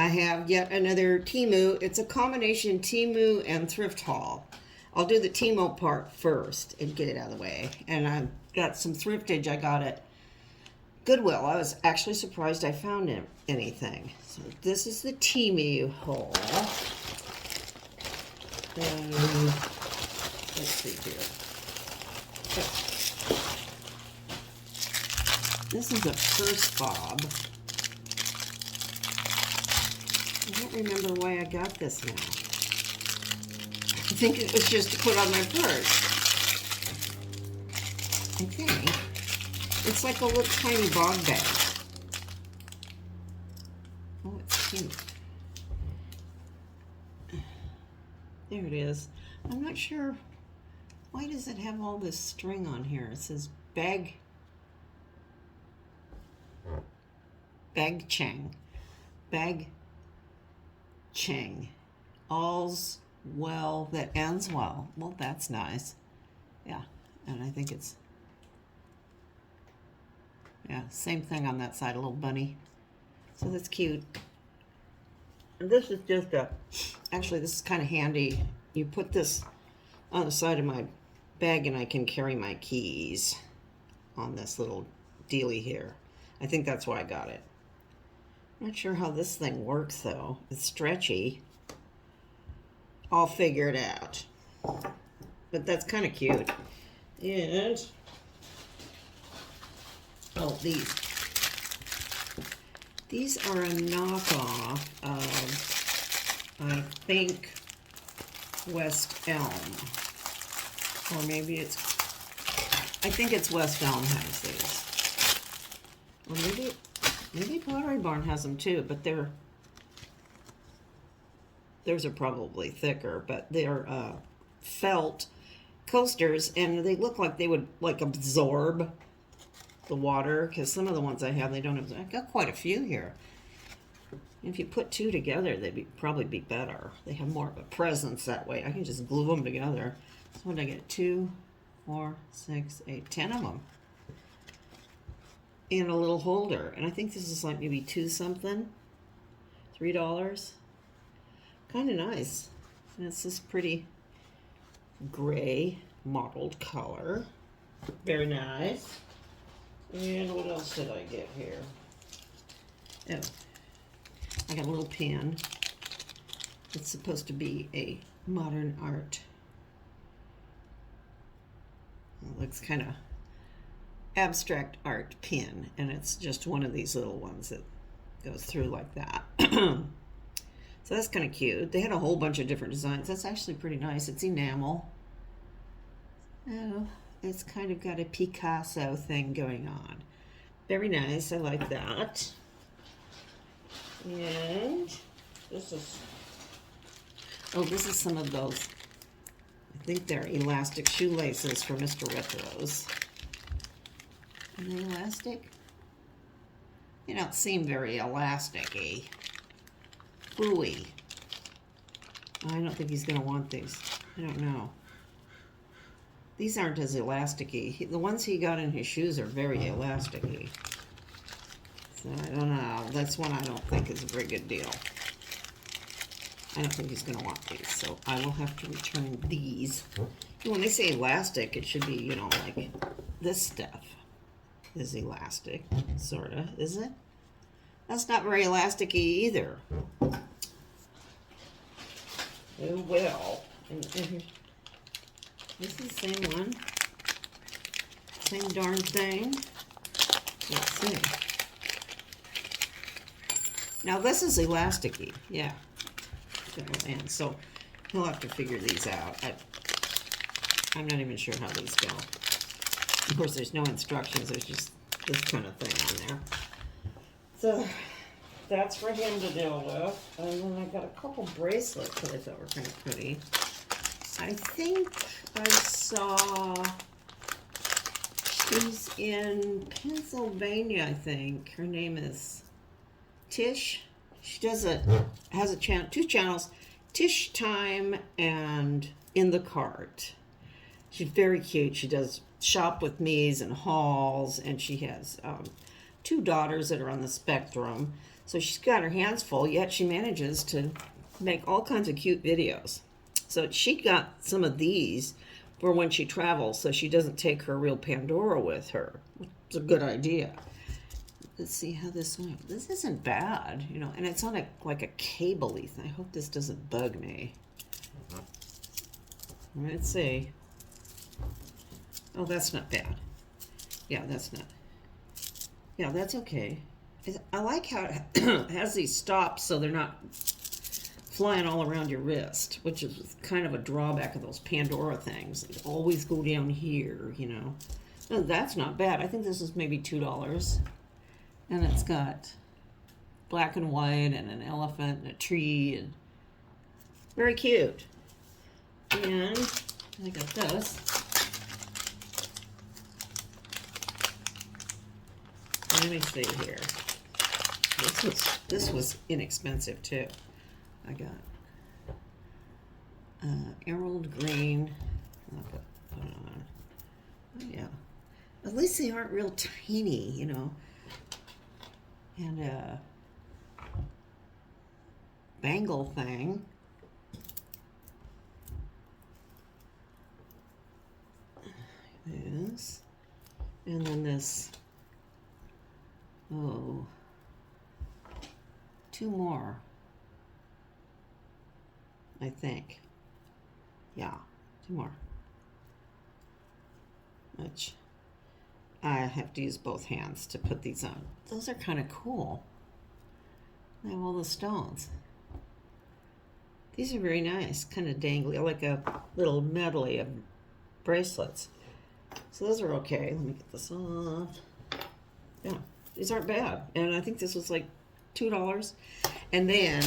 have yet another Temu. It's a combination Temu and Thrift haul. I'll do the Temu part first and get it out of the way. And I've got some thriftage I got at Goodwill. I was actually surprised I found anything. So this is the Temu haul. Let's see here. This is a purse fob. I don't remember why I got this now. I think it was just to put on my purse. I think. It's like a little tiny bog bag. Oh, it's cute. There it is. I'm not sure. Why does it have all this string on here? It says bag chang. Bag chang. All's well that ends well. Well, that's nice. Yeah, and I think it's, yeah, same thing on that side, a little bunny. So that's cute. And this is just actually this is kind of handy. You put this on the side of my bag and I can carry my keys on this little dealie here. I think that's why I got it. Not sure how this thing works though. It's stretchy. I'll figure it out. But that's kind of cute. And oh, these are a knockoff of, I think, West Elm. Or maybe it's, I think it's West Elm has these. Or maybe Pottery Barn has them too, but theirs are probably thicker, but they're felt coasters, and they look like they would like absorb the water, because some of the ones I have, they don't absorb. I've got quite a few here. If you put two together, they'd probably be better. They have more of a presence that way. I can just glue them together. So what did I get? 2, 4, 6, 8, 10 of them. And a little holder. And I think this is like maybe $2 something. $3. Kind of nice. And it's this pretty gray mottled color. Very nice. And what else did I get here? Oh, I got a little pin. It's supposed to be a modern art. It looks kind of abstract art pin, and it's just one of these little ones that goes through like that. So that's kind of cute. They had a whole bunch of different designs. That's actually pretty nice. It's enamel. Oh, it's kind of got a Picasso thing going on. Very nice. I like that. And this is, oh, this is some of those, I think they're elastic shoelaces for Mr. Retro's. Are they elastic? They don't seem very elasticy. Ooey. I don't think he's going to want these. I don't know. These aren't as elasticy. The ones he got in his shoes are very elasticy. So I don't know. That's one I don't think is a very good deal. I don't think he's going to want these. So I will have to return these. When they say elastic, it should be, you know, like this stuff is elastic. Sort of, is it? That's not very elasticy either. Oh well. And this is the same one. Same darn thing. Let's see. Now this is elasticy, yeah. And so he'll have to figure these out. I'm not even sure how these go. Of course, there's no instructions. There's just this kind of thing on there. So that's for him to deal with. And then I got a couple bracelets that I thought were kind of pretty. I think I saw she's in Pennsylvania, I think. Her name is Tish. She has two channels, Tish Time and In the Cart. She's very cute. She does shop with me's and hauls, and she has 2 daughters that are on the spectrum. So she's got her hands full, yet she manages to make all kinds of cute videos. So she got some of these for when she travels, so she doesn't take her real Pandora with her. It's a good idea. Let's see how this one. This isn't bad, you know, and it's on a like a cable-y thing. I hope this doesn't bug me. Let's see. Oh, that's not bad. Yeah, that's not. Yeah, that's okay. I like how it has these stops so they're not flying all around your wrist, which is kind of a drawback of those Pandora things. They always go down here, you know. Oh, that's not bad. I think this is maybe $2. And it's got black and white and an elephant and a tree and very cute. And I got this. Let me see here. This was inexpensive too. I got emerald green. I'll put it on. Oh yeah. At least they aren't real tiny, you know. And a bangle thing. This. And then this. Oh. 2 more. I think. Yeah, 2 more. Which I have to use both hands to put these on. Those are kind of cool. They have all the stones. These are very nice, kind of dangly, like a little medley of bracelets. So those are okay. Let me get this off. Yeah, these aren't bad. And I think this was like $2. And then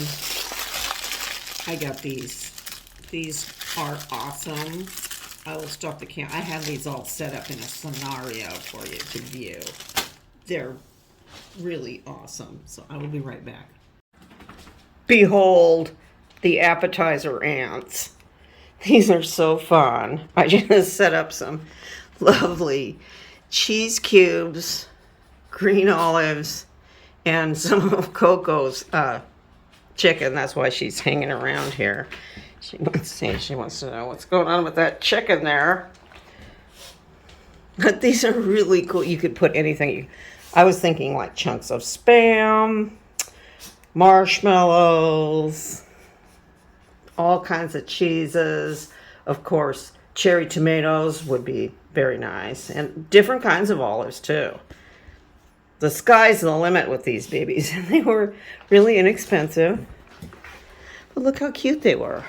I got these. These are awesome. I will stop the camera. I have these all set up in a scenario for you to view. They're really awesome. So I will be right back. Behold the appetizer ants. These are so fun. I just set up some lovely cheese cubes, green olives, and some of Coco's chicken. That's why she's hanging around here. She wants to know what's going on with that chicken there. But these are really cool. You could put anything. I was thinking like chunks of Spam, marshmallows, all kinds of cheeses. Of course, cherry tomatoes would be very nice. And different kinds of olives too. The sky's the limit with these babies. And they were really inexpensive. But look how cute they were.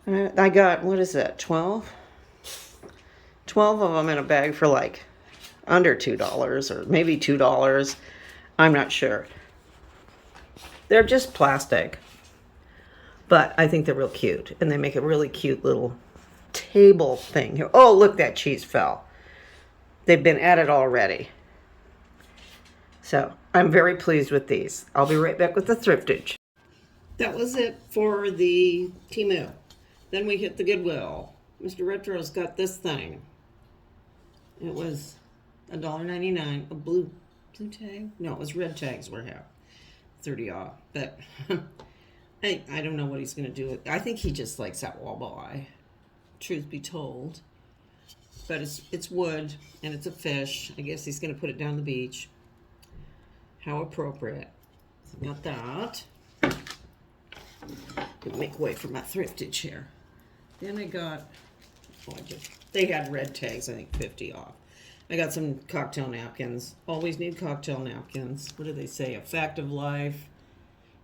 I got, what is that, 12? 12 of them in a bag for like under $2 or maybe $2. I'm not sure. They're just plastic. But I think they're real cute. And they make a really cute little table thing here. Oh, look, that cheese fell. They've been at it already. So I'm very pleased with these. I'll be right back with the thriftage. That was it for the Temu. Then we hit the Goodwill. Mr. Retro's got this thing. It was $1.99. A blue tag? No, it was red tags were half. 30 off. But I don't know what he's going to do with it. I think he just likes that walleye. Truth be told. But it's wood and it's a fish. I guess he's going to put it down the beach. How appropriate. So got that. Make way for my thriftage here. Then I got, they had red tags, I think 50 off. I got some cocktail napkins. Always need cocktail napkins. What do they say? A fact of life.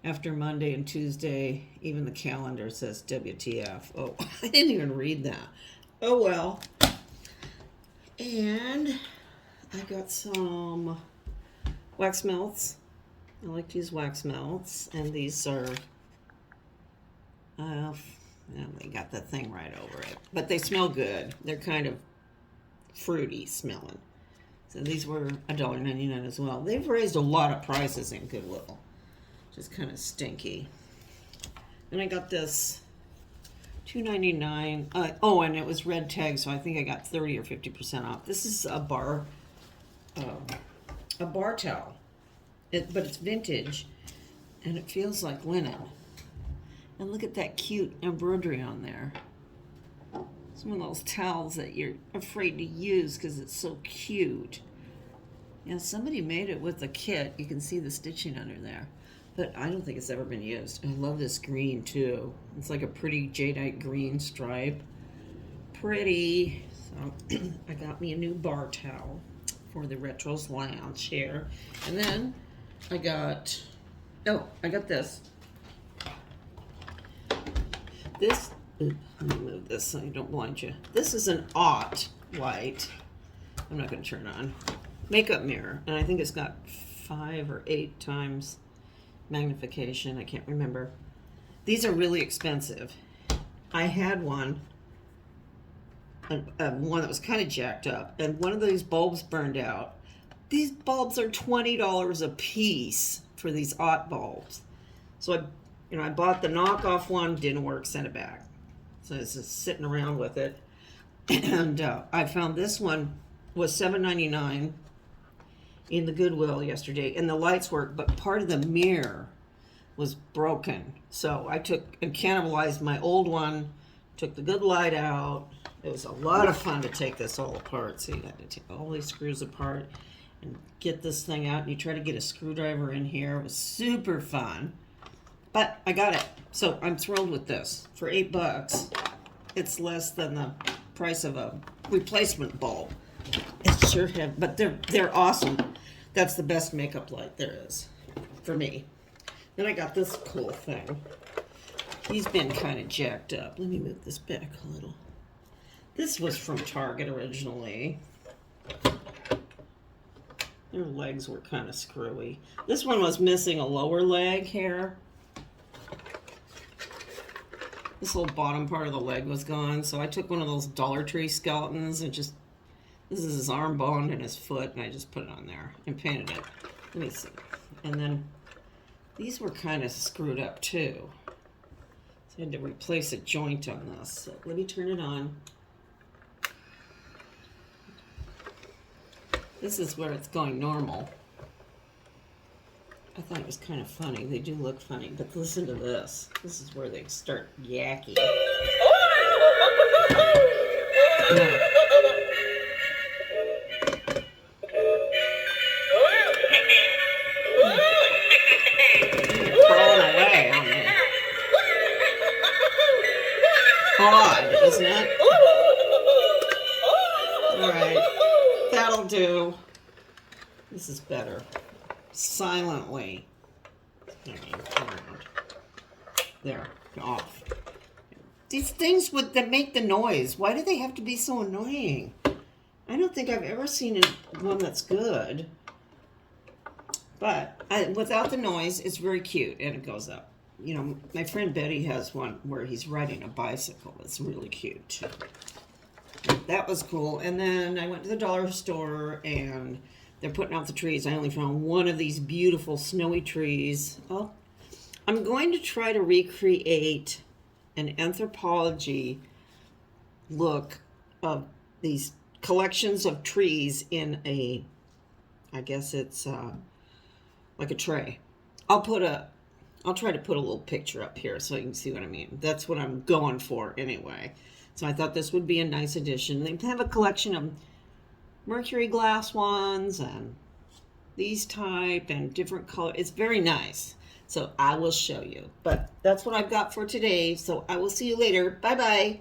After Monday and Tuesday, even the calendar says WTF. Oh, I didn't even read that. Oh well. And I got some wax melts. I like to use wax melts. And these are, they got the thing right over it. But they smell good. They're kind of fruity smelling. So these were $1.99 as well. They've raised a lot of prices in Goodwill. Just kind of stinky. And I got this $2.99. Oh, and it was red tag, so I think I got 30 or 50% off. This is a bar towel. but it's vintage, and it feels like linen. And look at that cute embroidery on there. It's one of those towels that you're afraid to use because it's so cute. Yeah, somebody made it with a kit. You can see the stitching under there. But I don't think it's ever been used. I love this green too. It's like a pretty jadeite green stripe. Pretty. So I got me a new bar towel for the Retros Lounge here. And then I got this. This, let me move this so I don't blind you. This is an Ott white. I'm not going to turn it on. Makeup mirror. And I think it's got 5 or 8 times magnification. I can't remember. These are really expensive. I had one that was kind of jacked up, and one of these bulbs burned out. These bulbs are $20 a piece for these Ott bulbs. So I bought the knockoff one, didn't work, sent it back. So it's just sitting around with it. And I found this one was $7.99 in the Goodwill yesterday, and the lights work, but part of the mirror was broken. So I took and cannibalized my old one, took the good light out. It was a lot of fun to take this all apart. So you had to take all these screws apart and get this thing out, and you try to get a screwdriver in here. It was super fun. But I got it. So I'm thrilled with this. For $8, it's less than the price of a replacement bulb. It sure have, but they're awesome. That's the best makeup light there is for me. Then I got this cool thing. He's been kind of jacked up. Let me move this back a little. This was from Target originally. Their legs were kind of screwy. This one was missing a lower leg here. This little bottom part of the leg was gone, so I took one of those Dollar Tree skeletons and this is his arm bone and his foot, and I just put it on there and painted it. Let me see. And then these were kind of screwed up too. So I had to replace a joint on this. So let me turn it on. This is where it's going normal. I thought it was kind of funny. They do look funny, but listen to this. This is where they start yakking. Yeah. Crawling away on me. Odd, isn't it? All right, that'll do. This is better. Silently. There, off. These things that make the noise, why do they have to be so annoying? I don't think I've ever seen one that's good. But without the noise, it's very cute, and it goes up. You know, my friend Betty has one where he's riding a bicycle. It's really cute, too. That was cool. And then I went to the dollar store, and they're putting out the trees. I only found one of these beautiful snowy trees. Oh, I'm going to try to recreate an anthropology look of these collections of trees in I guess it's like a tray. I'll try to put a little picture up here so you can see what I mean. That's what I'm going for anyway. So I thought this would be a nice addition. They have a collection of mercury glass ones and these type and different color. It's very nice. So I will show you. But that's what I've got for today. So I will see you later. Bye-bye.